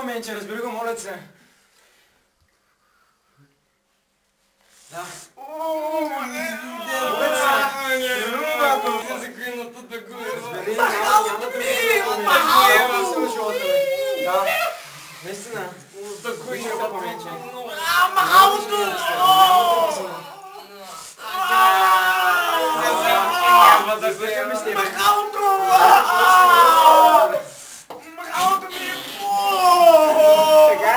Менче, разбери го, моля се. Да. Да, наистина. Почерпа Менче. Махалото! Махалото ми! Сега?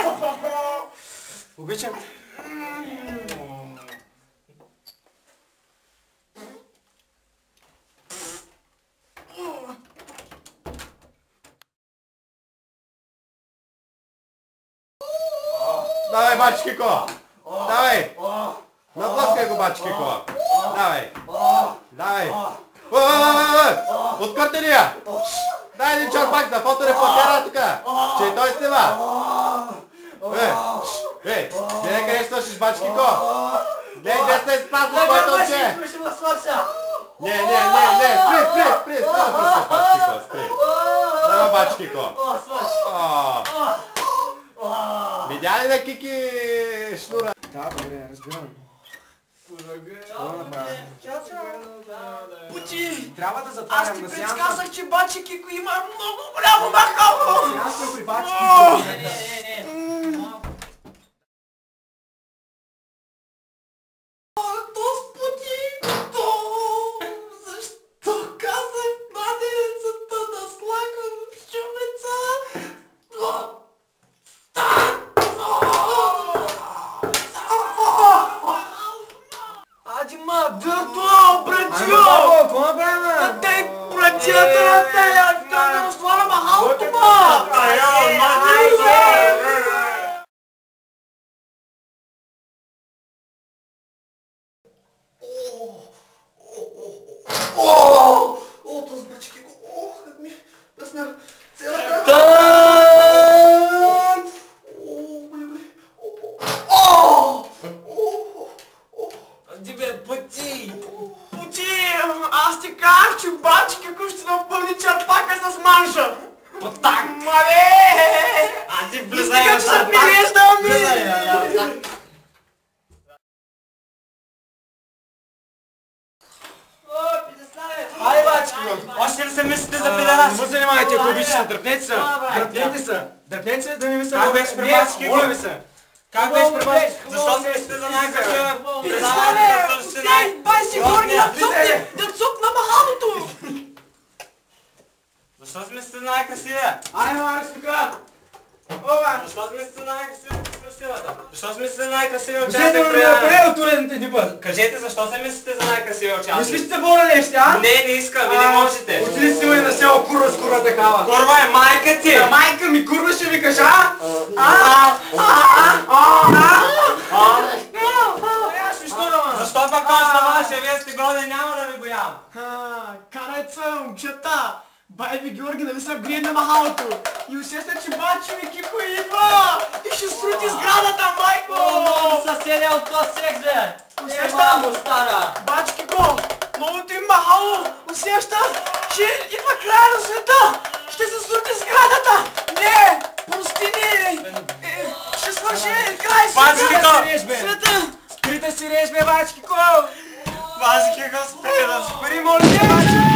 Обичам. Давай, бачкико! Давай! Наблъскай го, бачкико! Давай! Давай! Откърте ли я? Дай един чорбак за фоторепортера тук! Че и той снима! Гледай къде свършиш, бачкико! Гледай къде сте изпразно твоето оче! Не, спри! Бачкико, спри! Дава, бачкико! Видя ли на Кики шнура? Да, добре, разбирам. Пути! Трябва да Аз затварям ти на предсказах, че бачи Кико има много голямо махало! сеанса при бачки. Защо казах младенецата да слагам пчелица? Адима, дърто, братчо! Какво направим? Дай братчета на тея! Той да разслага махалото, ма! Този бачки го, как ми пръсна целата. Дибе, пъти! Пъти! Аз ти казах, че бачки какво ще напълни черпака с манша! Потак! Мале! А ти влизай в черпака! Влизай! Ай, бачки! Още ли се мислите за пидерас? Не му занимайте, ако обичате, дръпнете се! Дръпнете се, да не ми се... Как беше при бачки? Моля ви се! Как беше при бачки? Защо се мислите за най-красива? Бай си горни, да цукна махалото! Защо се мислите за най-красивия? Ай, Марс, тук! Защо се мислите за най-красивия? Защо се мислите за най-красивия Кажете участник ми при да къде от уредните ни бъд? Кажете защо се мислите за най-красивия участник? Мислите бора нещо, а? Не искам, ви не можете. Отиди си на село курва с курва такава. Курва е майка ти! На майка ми курва ще викаш, а? Защо пък още ваше, вие сте годен, няма да ви боявам. Карайте се, момчета! Бай ви, Георги, нали съм грие на махалото? И усеща, че бачи ми Кико идва! И ще срути сградата, майко! Съседя от този секс, бе! Усещам! Стара! Бачи Кико! Новото им махало! Усещам, че идва края на света! Ще се срути сградата! Не! Прости ни! Ще свърши край Бачи Кико! света! Спри да си реш, бе, бачки, ко! Бачи Кико, спри да спри, Моля те, бачи!